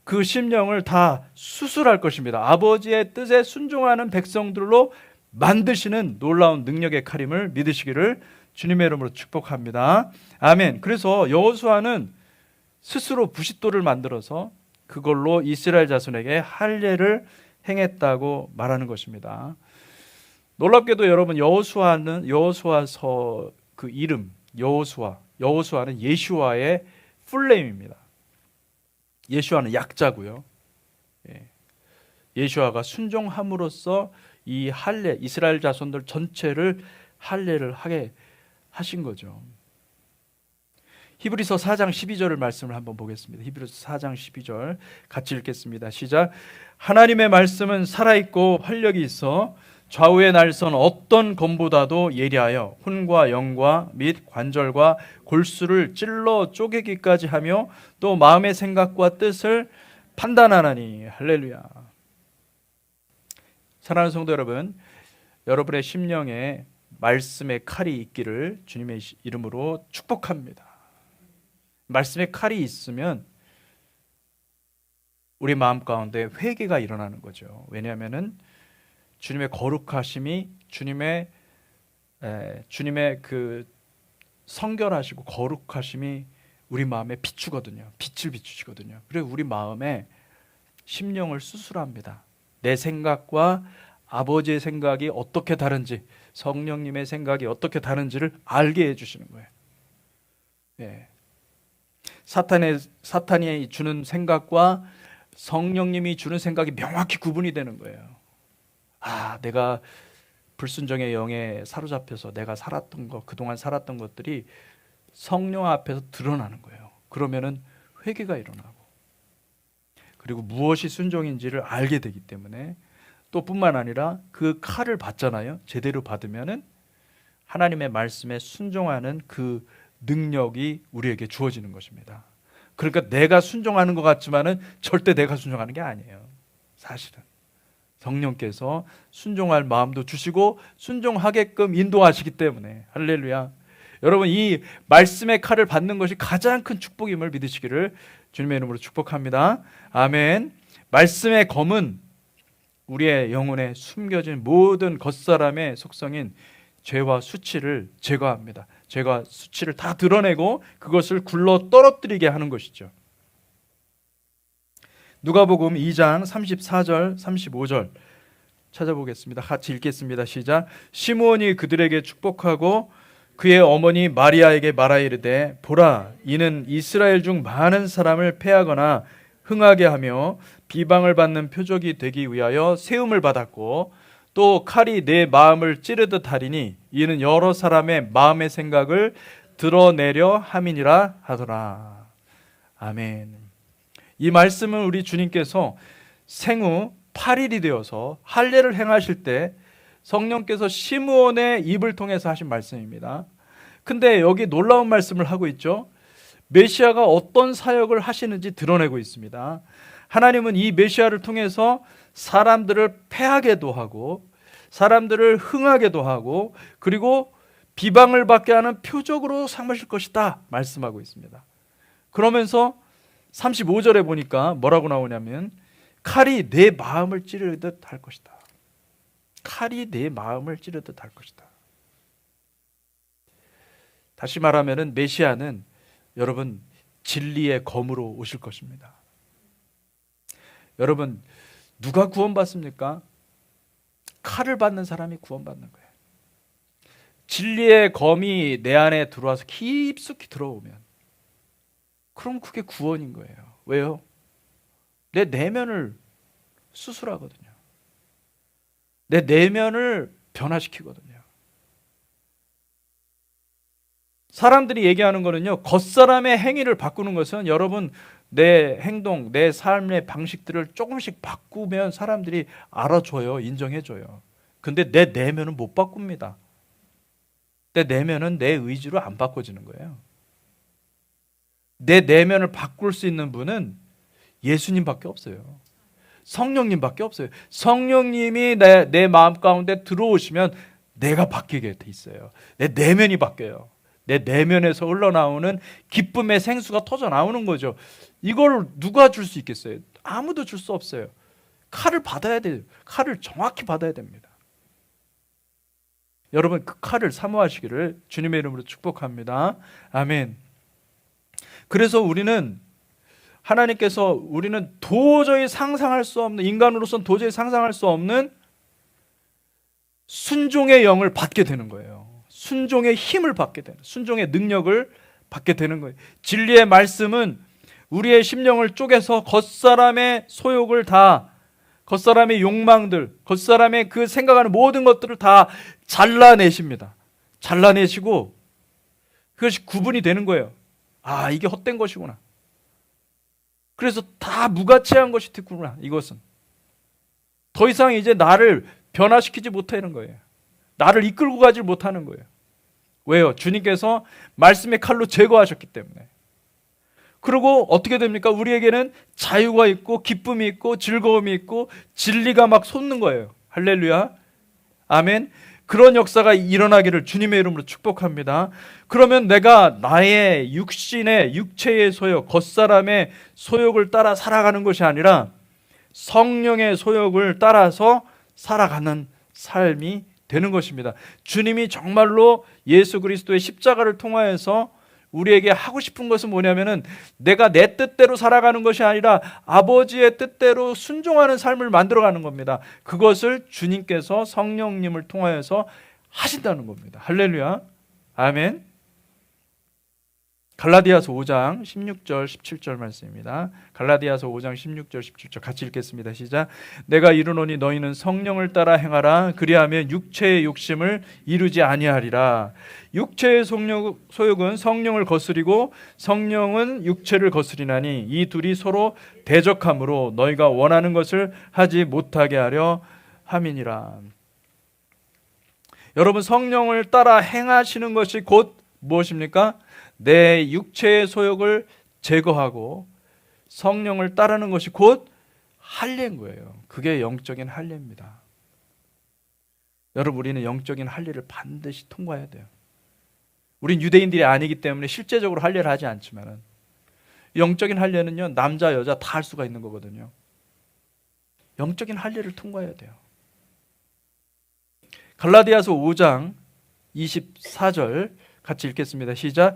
Speaker 1: 그 심령을 다 수술할 것입니다. 아버지의 뜻에 순종하는 백성들로 만드시는 놀라운 능력의 칼임을 믿으시기를 주님의 이름으로 축복합니다. 아멘. 그래서 여호수아는 스스로 부싯돌을 만들어서 그걸로 이스라엘 자손에게 할례를 행했다고 말하는 것입니다. 놀랍게도 여러분, 여호수아서 그 이름 여호수아는 예슈아의 풀네임입니다. 예슈아는 약자고요. 예슈아가 순종함으로써 이 할례, 이스라엘 자손들 전체를 할례를 하게 하신 거죠. 히브리서 4장 12절을 말씀을 한번 보겠습니다. 히브리서 4장 12절 같이 읽겠습니다. 시작. 하나님의 말씀은 살아있고 활력이 있어 좌우의 날선 어떤 검보다도 예리하여 혼과 영과 및 관절과 골수를 찔러 쪼개기까지 하며 또 마음의 생각과 뜻을 판단하나니. 할렐루야. 사랑하는 성도 여러분, 여러분의 심령에 말씀의 칼이 있기를 주님의 이름으로 축복합니다. 말씀의 칼이 있으면 우리 마음 가운데 회개가 일어나는 거죠. 왜냐하면은 주님의 거룩하심이, 주님의 그 성결하시고 거룩하심이 우리 마음에 비추거든요. 빛을 비추시거든요. 그래서 우리 마음에 심령을 수술합니다. 내 생각과 아버지의 생각이 어떻게 다른지, 성령님의 생각이 어떻게 다른지를 알게 해주시는 거예요. 사탄이 주는 생각과 성령님이 주는 생각이 명확히 구분이 되는 거예요. 아, 내가 불순종의 영에 사로잡혀서 내가 살았던 것, 그동안 살았던 것들이 성령 앞에서 드러나는 거예요. 그러면은 회개가 일어나고, 그리고 무엇이 순종인지를 알게 되기 때문에, 또 뿐만 아니라 그 칼을 받잖아요. 제대로 받으면은 하나님의 말씀에 순종하는 그 능력이 우리에게 주어지는 것입니다. 그러니까 내가 순종하는 것 같지만은 절대 내가 순종하는 게 아니에요. 사실은 성령께서 순종할 마음도 주시고 순종하게끔 인도하시기 때문에, 할렐루야. 여러분, 이 말씀의 칼을 받는 것이 가장 큰 축복임을 믿으시기를 주님의 이름으로 축복합니다. 아멘. 말씀의 검은 우리의 영혼에 숨겨진 모든 겉사람의 속성인 죄와 수치를 제거합니다. 죄와 수치를 다 드러내고 그것을 굴러 떨어뜨리게 하는 것이죠. 누가복음 2장 34절 35절 찾아보겠습니다. 같이 읽겠습니다. 시작. 시므온이 그들에게 축복하고 그의 어머니 마리아에게 말하 이르되, 보라, 이는 이스라엘 중 많은 사람을 패하거나 흥하게 하며 비방을 받는 표적이 되기 위하여 세움을 받았고, 또 칼이 내 마음을 찌르듯 하리니 이는 여러 사람의 마음의 생각을 드러내려 함이니라 하더라. 아멘. 이 말씀은 우리 주님께서 생후 8일이 되어서 할례를 행하실 때 성령께서 시므온의 입을 통해서 하신 말씀입니다. 근데 여기 놀라운 말씀을 하고 있죠. 메시아가 어떤 사역을 하시는지 드러내고 있습니다. 하나님은 이 메시아를 통해서 사람들을 패하게도 하고 사람들을 흥하게도 하고 그리고 비방을 받게 하는 표적으로 삼으실 것이다 말씀하고 있습니다. 그러면서 35절에 보니까 뭐라고 나오냐면, 칼이 내 마음을 찌르듯 할 것이다. 칼이 내 마음을 찌르듯 할 것이다. 다시 말하면 메시아는 여러분 진리의 검으로 오실 것입니다. 여러분, 누가 구원받습니까? 칼을 받는 사람이 구원받는 거예요. 진리의 검이 내 안에 들어와서 깊숙이 들어오면, 그럼 그게 구원인 거예요. 왜요? 내 내면을 수술하거든요. 내 내면을 변화시키거든요. 사람들이 얘기하는 거는요, 겉사람의 행위를 바꾸는 것은, 여러분 내 행동, 내 삶의 방식들을 조금씩 바꾸면 사람들이 알아줘요. 인정해줘요. 근데 내 내면은 못 바꿉니다. 내 내면은 내 의지로 안 바꿔지는 거예요. 내 내면을 바꿀 수 있는 분은 예수님밖에 없어요. 성령님밖에 없어요. 성령님이 내 마음 가운데 들어오시면 내가 바뀌게 돼 있어요. 내 내면이 바뀌어요. 내 내면에서 흘러나오는 기쁨의 생수가 터져 나오는 거죠. 이걸 누가 줄 수 있겠어요? 아무도 줄 수 없어요. 칼을 받아야 돼요. 칼을 정확히 받아야 됩니다. 여러분, 그 칼을 사모하시기를 주님의 이름으로 축복합니다. 아멘. 그래서 우리는 도저히 상상할 수 없는, 인간으로서는 도저히 상상할 수 없는 순종의 영을 받게 되는 거예요. 순종의 힘을 받게 되는, 순종의 능력을 받게 되는 거예요. 진리의 말씀은 우리의 심령을 쪼개서 겉사람의 소욕을 다, 겉사람의 욕망들, 겉사람의 그 생각하는 모든 것들을 다 잘라내십니다. 잘라내시고 그것이 구분이 되는 거예요. 아, 이게 헛된 것이구나. 그래서 다 무가치한 것이 됐구나. 이것은 더 이상 이제 나를 변화시키지 못하는 거예요. 나를 이끌고 가지 못하는 거예요. 왜요? 주님께서 말씀의 칼로 제거하셨기 때문에. 그리고 어떻게 됩니까? 우리에게는 자유가 있고 기쁨이 있고 즐거움이 있고 진리가 막 솟는 거예요. 할렐루야. 아멘. 그런 역사가 일어나기를 주님의 이름으로 축복합니다. 그러면 내가 나의 육신의 육체의 소욕, 겉사람의 소욕을 따라 살아가는 것이 아니라 성령의 소욕을 따라서 살아가는 삶이 되는 것입니다. 주님이 정말로 예수 그리스도의 십자가를 통하여서 우리에게 하고 싶은 것은 뭐냐면은, 내가 내 뜻대로 살아가는 것이 아니라 아버지의 뜻대로 순종하는 삶을 만들어가는 겁니다. 그것을 주님께서 성령님을 통하여서 하신다는 겁니다. 할렐루야. 아멘. 갈라디아서 5장 16절 17절 말씀입니다. 갈라디아서 5장 16절 17절 같이 읽겠습니다. 시작. 내가 이르노니 너희는 성령을 따라 행하라. 그리하면 육체의 욕심을 이루지 아니하리라. 육체의 소욕은 성령을 거스리고 성령은 육체를 거스리나니 이 둘이 서로 대적함으로 너희가 원하는 것을 하지 못하게 하려 함이니라. 여러분, 성령을 따라 행하시는 것이 곧 무엇입니까? 내 육체의 소욕을 제거하고 성령을 따르는 것이 곧 할례인 거예요. 그게 영적인 할례입니다. 여러분, 우리는 영적인 할례를 반드시 통과해야 돼요. 우린 유대인들이 아니기 때문에 실제적으로 할례를 하지 않지만 영적인 할례는요, 남자 여자 다 할 수가 있는 거거든요. 영적인 할례를 통과해야 돼요. 갈라디아서 5장 24절 같이 읽겠습니다. 시작.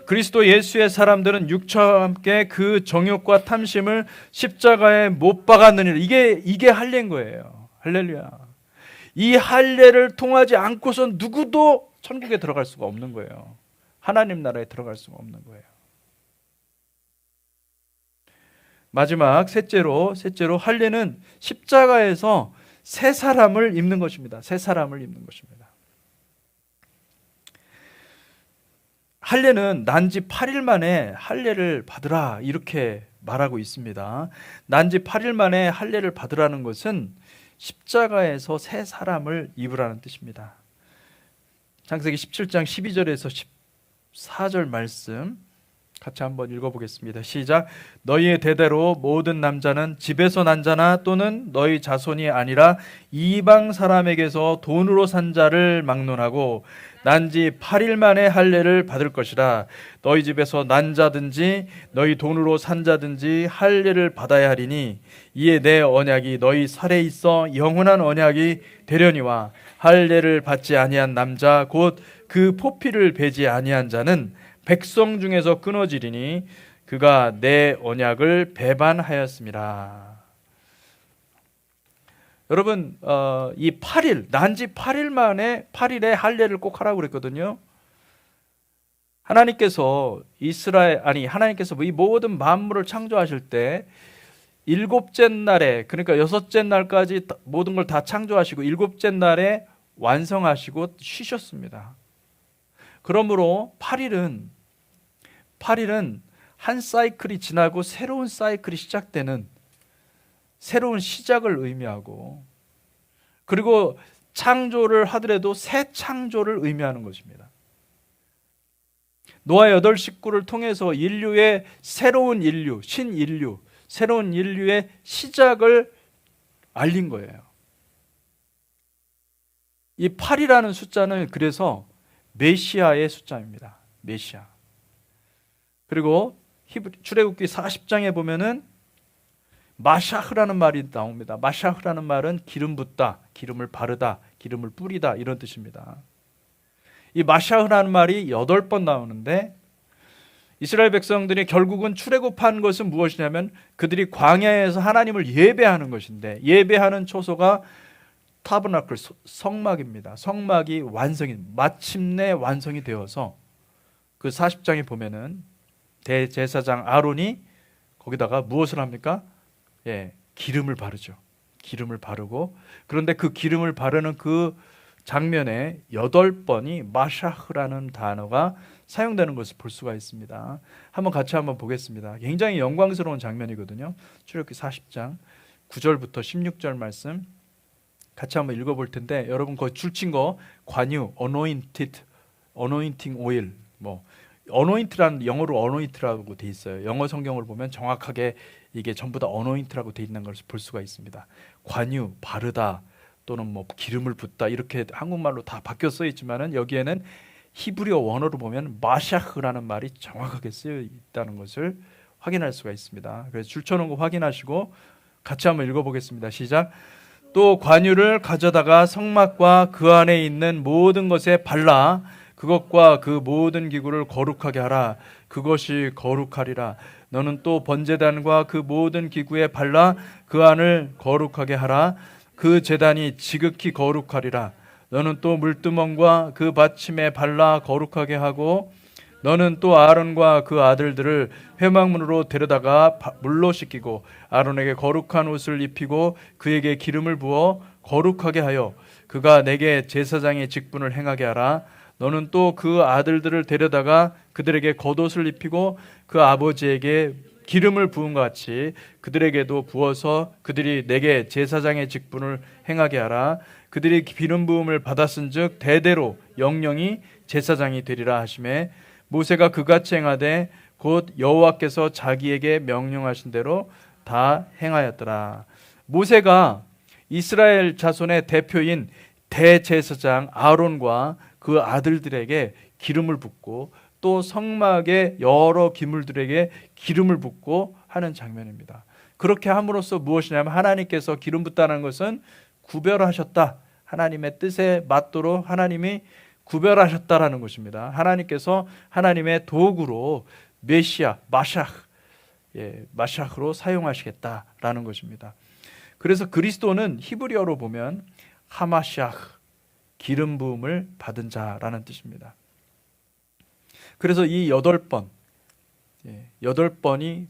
Speaker 1: 그리스도 예수의 사람들은 육체와 함께 그 정욕과 탐심을 십자가에 못 박았느니라. 이게 할례인 거예요. 할렐루야. 이 할례를 통하지 않고선 누구도 천국에 들어갈 수가 없는 거예요. 하나님 나라에 들어갈 수가 없는 거예요. 마지막 셋째로 할례는 십자가에서 새 사람을 입는 것입니다. 새 사람을 입는 것입니다. 할례는 난지 8일 만에 할례를 받으라 이렇게 말하고 있습니다. 난지 8일 만에 할례를 받으라는 것은 십자가에서 새 사람을 입으라는 뜻입니다. 창세기 17장 12절에서 14절 말씀 같이 한번 읽어보겠습니다. 시작. 너희의 대대로 모든 남자는 집에서 난 자나 또는 너희 자손이 아니라 이방 사람에게서 돈으로 산 자를 막론하고 난지 8일 만에 할례를 받을 것이라. 너희 집에서 난 자든지 너희 돈으로 산 자든지 할례를 받아야 하리니 이에 내 언약이 너희 살에 있어 영원한 언약이 되려니와 할례를 받지 아니한 남자 곧 그 포피를 베지 아니한 자는 백성 중에서 끊어지리니 그가 내 언약을 배반하였습니다. 여러분, 이 8일, 난지 8일 만에 8일에 할례를 꼭 하라고 그랬거든요. 하나님께서 하나님께서 이 모든 만물을 창조하실 때 일곱째 날에, 그러니까 여섯째 날까지 모든 걸 다 창조하시고 일곱째 날에 완성하시고 쉬셨습니다. 그러므로 8일은 한 사이클이 지나고 새로운 사이클이 시작되는 새로운 시작을 의미하고, 그리고 창조를 하더라도 새 창조를 의미하는 것입니다. 노아 8식구를 통해서 인류의 새로운 인류, 신인류, 새로운 인류의 시작을 알린 거예요. 이 8이라는 숫자는 그래서 메시아의 숫자입니다. 메시아. 그리고 출애굽기 40장에 보면은 마샤흐라는 말이 나옵니다. 마샤흐라는 말은 기름 붓다, 기름을 바르다, 기름을 뿌리다 이런 뜻입니다. 이 마샤흐라는 말이 8번 나오는데 이스라엘 백성들이 결국은 출애굽한 것은 무엇이냐면 그들이 광야에서 하나님을 예배하는 것인데, 예배하는 초소가 타버나클, 성막입니다. 성막이 마침내 완성이 되어서 그 40장에 보면은 대제사장 아론이 거기다가 무엇을 합니까? 기름을 바르죠. 기름을 바르고, 그런데 그 기름을 바르는 그 장면에 8번이 마샤흐라는 단어가 사용되는 것을 볼 수가 있습니다. 같이 한번 보겠습니다. 굉장히 영광스러운 장면이거든요. 출애굽기 40장 9절부터 16절 말씀 같이 한번 읽어볼 텐데, 여러분 그 줄친 거 관유, anointing oil, anoint라는 영어로 anoint라고 돼 있어요. 영어 성경을 보면 정확하게 이게 전부 다 anoint라고 돼 있는 것을 볼 수가 있습니다. 관유, 바르다 또는 기름을 붓다 이렇게 한국말로 다 바뀌어 써 있지만은 여기에는 히브리어 원어로 보면 마샤흐라는 말이 정확하게 쓰여 있다는 것을 확인할 수가 있습니다. 그래서 줄쳐놓은 거 확인하시고 같이 한번 읽어보겠습니다. 시작. 또 관유를 가져다가 성막과 그 안에 있는 모든 것에 발라 그것과 그 모든 기구를 거룩하게 하라. 그것이 거룩하리라. 너는 또 번제단과 그 모든 기구에 발라 그 안을 거룩하게 하라. 그 제단이 지극히 거룩하리라. 너는 또 물두멍과 그 받침에 발라 거룩하게 하고 너는 또 아론과 그 아들들을 회막문으로 데려다가 물로 씻기고 아론에게 거룩한 옷을 입히고 그에게 기름을 부어 거룩하게 하여 그가 내게 제사장의 직분을 행하게 하라. 너는 또 그 아들들을 데려다가 그들에게 겉옷을 입히고 그 아버지에게 기름을 부은 것 같이 그들에게도 부어서 그들이 내게 제사장의 직분을 행하게 하라. 그들이 기름 부음을 받았은즉 대대로 영영이 제사장이 되리라 하시매 모세가 그같이 행하되 곧 여호와께서 자기에게 명령하신 대로 다 행하였더라. 모세가 이스라엘 자손의 대표인 대제사장 아론과 그 아들들에게 기름을 붓고 또 성막의 여러 기물들에게 기름을 붓고 하는 장면입니다. 그렇게 함으로써 무엇이냐면 하나님께서 기름 붓다는 것은 구별하셨다. 하나님의 뜻에 맞도록 하나님이 구별하셨다라는 것입니다. 하나님께서 하나님의 도구로 메시아, 마샤흐로 사용하시겠다라는 것입니다. 그래서 그리스도는 히브리어로 보면 하마샤흐, 기름 부음을 받은 자라는 뜻입니다. 그래서 이 8번이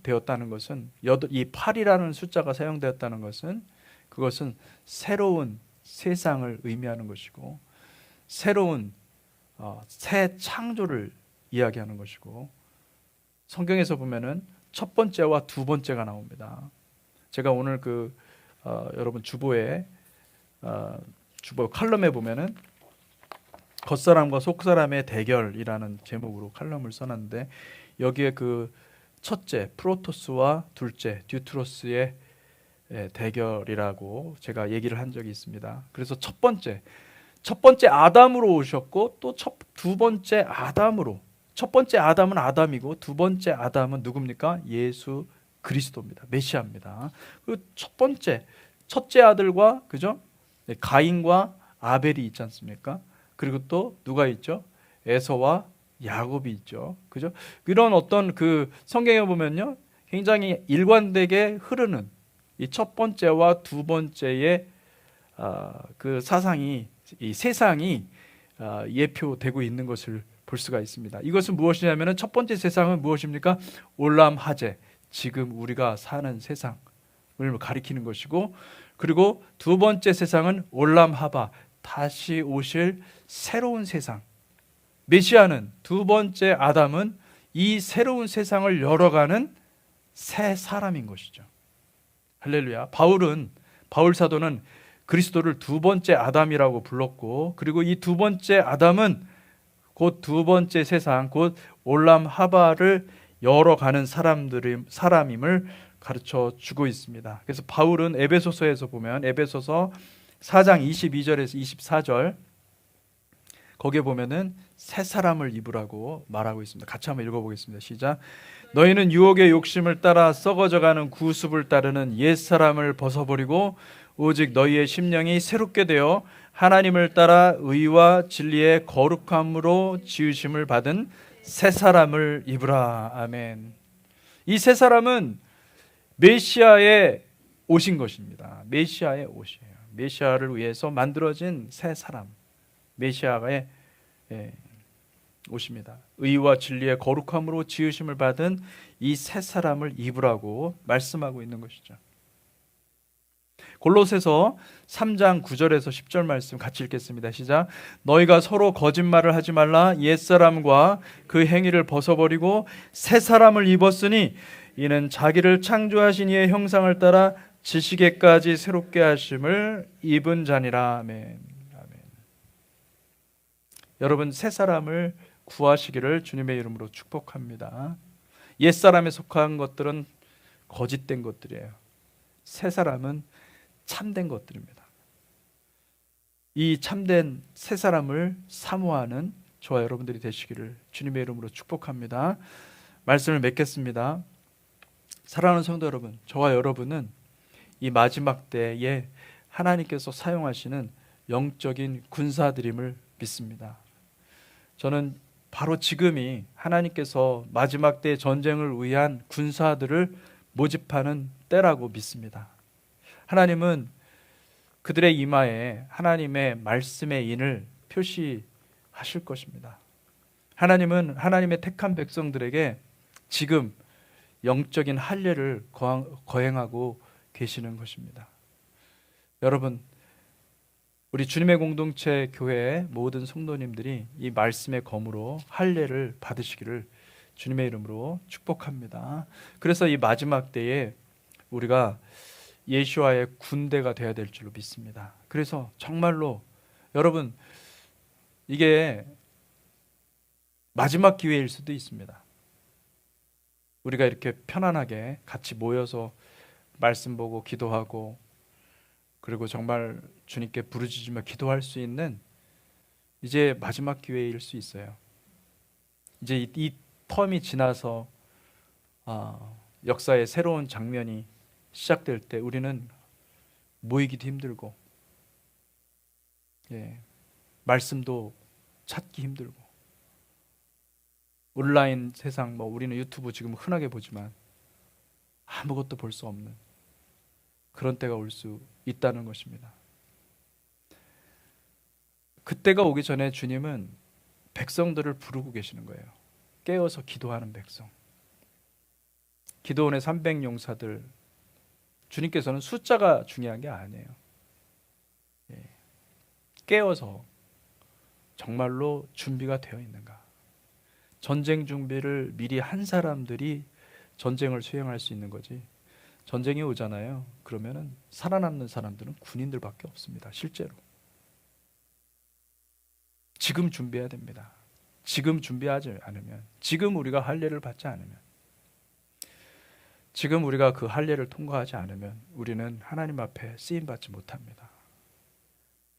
Speaker 1: 되었다는 것은 이 8이라는 숫자가 사용되었다는 것은 그것은 새로운 세상을 의미하는 것이고 새로운 새 창조를 이야기하는 것이고 성경에서 보면은 첫 번째와 두 번째가 나옵니다. 제가 오늘 여러분 주보 칼럼에 보면은 겉사람과 속사람의 대결이라는 제목으로 칼럼을 써놨는데 여기에 그 첫째 프로토스와 둘째 듀트로스의 대결이라고 제가 얘기를 한 적이 있습니다. 그래서 첫 번째 아담으로 오셨고 또 두 번째 아담으로, 첫 번째 아담은 아담이고 두 번째 아담은 누굽니까? 예수 그리스도입니다. 메시아입니다. 그리고 첫째 아들과 그죠? 가인과 아벨이 있지 않습니까? 그리고 또 누가 있죠? 에서와 야곱이 있죠. 그죠? 이런 어떤 성경에 보면요. 굉장히 일관되게 흐르는 이 첫 번째와 두 번째의 그 사상이, 이 세상이 예표되고 있는 것을 볼 수가 있습니다. 이것은 무엇이냐면 첫 번째 세상은 무엇입니까? 올람 하제, 지금 우리가 사는 세상을 가리키는 것이고, 그리고 두 번째 세상은 올람 하바, 다시 오실 새로운 세상. 메시아는 두 번째 아담은 이 새로운 세상을 열어가는 새 사람인 것이죠. 할렐루야. 바울 사도는 그리스도를 두 번째 아담이라고 불렀고, 그리고 이 두 번째 아담은 곧 두 번째 세상, 곧 올람 하바를 열어가는 사람임을 가르쳐 주고 있습니다. 그래서 바울은 에베소서에서 보면 에베소서 4장 22절에서 24절 거기에 보면은 새 사람을 입으라고 말하고 있습니다. 같이 한번 읽어보겠습니다. 시작. 너희는 유혹의 욕심을 따라 썩어져가는 구습을 따르는 옛사람을 벗어버리고 오직 너희의 심령이 새롭게 되어 하나님을 따라 의와 진리의 거룩함으로 지으심을 받은 새 사람을 입으라. 아멘. 이 새 사람은 메시아의 옷인 것입니다. 메시아의 옷이에요. 메시아를 위해서 만들어진 새 사람, 메시아의 옷입니다. 의와 진리의 거룩함으로 지으심을 받은 이 새 사람을 입으라고 말씀하고 있는 것이죠. 골로새서 3장 9절에서 10절 말씀 같이 읽겠습니다. 시작. 너희가 서로 거짓말을 하지 말라. 옛사람과 그 행위를 벗어버리고 새 사람을 입었으니 이는 자기를 창조하신 이의 형상을 따라 지식에까지 새롭게 하심을 입은 자니라. 아멘. 아멘. 여러분, 새 사람을 구하시기를 주님의 이름으로 축복합니다. 옛사람에 속한 것들은 거짓된 것들이에요. 새 사람은 참된 것들입니다. 이 참된 새 사람을 사모하는 저와 여러분들이 되시기를 주님의 이름으로 축복합니다. 말씀을 맺겠습니다. 사랑하는 성도 여러분, 저와 여러분은 이 마지막 때에 하나님께서 사용하시는 영적인 군사들임을 믿습니다. 저는 바로 지금이 하나님께서 마지막 때 전쟁을 위한 군사들을 모집하는 때라고 믿습니다. 하나님은 그들의 이마에 하나님의 말씀의 인을 표시하실 것입니다. 하나님은 하나님의 택한 백성들에게 지금 영적인 할례를 거행하고 계시는 것입니다. 여러분, 우리 주님의 공동체 교회의 모든 성도님들이 이 말씀의 검으로 할례를 받으시기를 주님의 이름으로 축복합니다. 그래서 이 마지막 때에 우리가 예수와의 군대가 되어야 될 줄로 믿습니다. 그래서 정말로 여러분, 이게 마지막 기회일 수도 있습니다. 우리가 이렇게 편안하게 같이 모여서 말씀 보고 기도하고, 그리고 정말 주님께 부르짖으며 기도할 수 있는 이제 마지막 기회일 수 있어요. 이제 이 텀이 지나서 역사의 새로운 장면이 시작될 때 우리는 모이기도 힘들고, 말씀도 찾기 힘들고, 온라인 세상, 우리는 유튜브 지금 흔하게 보지만 아무것도 볼 수 없는 그런 때가 올 수 있다는 것입니다. 그때가 오기 전에 주님은 백성들을 부르고 계시는 거예요. 깨어서 기도하는 백성. 기도원의 300용사들, 주님께서는 숫자가 중요한 게 아니에요. 깨어서 정말로 준비가 되어 있는가. 전쟁 준비를 미리 한 사람들이 전쟁을 수행할 수 있는 거지. 전쟁이 오잖아요. 그러면은 살아남는 사람들은 군인들밖에 없습니다. 실제로. 지금 준비해야 됩니다. 지금 준비하지 않으면, 지금 우리가 할례를 받지 않으면, 지금 우리가 그 할례를 통과하지 않으면 우리는 하나님 앞에 쓰임 받지 못합니다.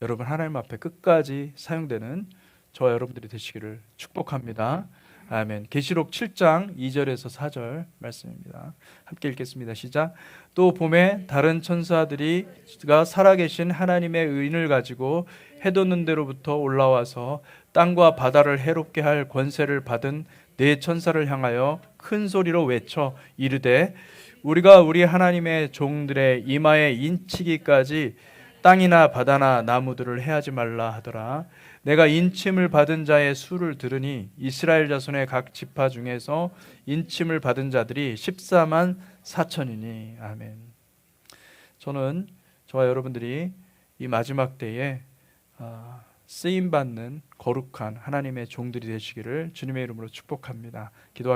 Speaker 1: 여러분, 하나님 앞에 끝까지 사용되는 저와 여러분들이 되시기를 축복합니다. 아멘. 계시록 7장 2절에서 4절 말씀입니다. 함께 읽겠습니다. 시작. 또 봄에 다른 천사들이가 살아계신 하나님의 의인을 가지고 해돋는 데로부터 올라와서 땅과 바다를 해롭게 할 권세를 받은 네 천사를 향하여 큰 소리로 외쳐 이르되, 우리가 우리 하나님의 종들의 이마에 인치기까지 땅이나 바다나 나무들을 해하지 말라 하더라. 내가 인침을 받은 자의 수를 들으니 이스라엘 자손의 각 지파 중에서 인침을 받은 자들이 14만 4천이니. 아멘. 저는 저와 여러분들이 이 마지막 때에 쓰임받는 거룩한 하나님의 종들이 되시기를 주님의 이름으로 축복합니다. 기도하겠습니다.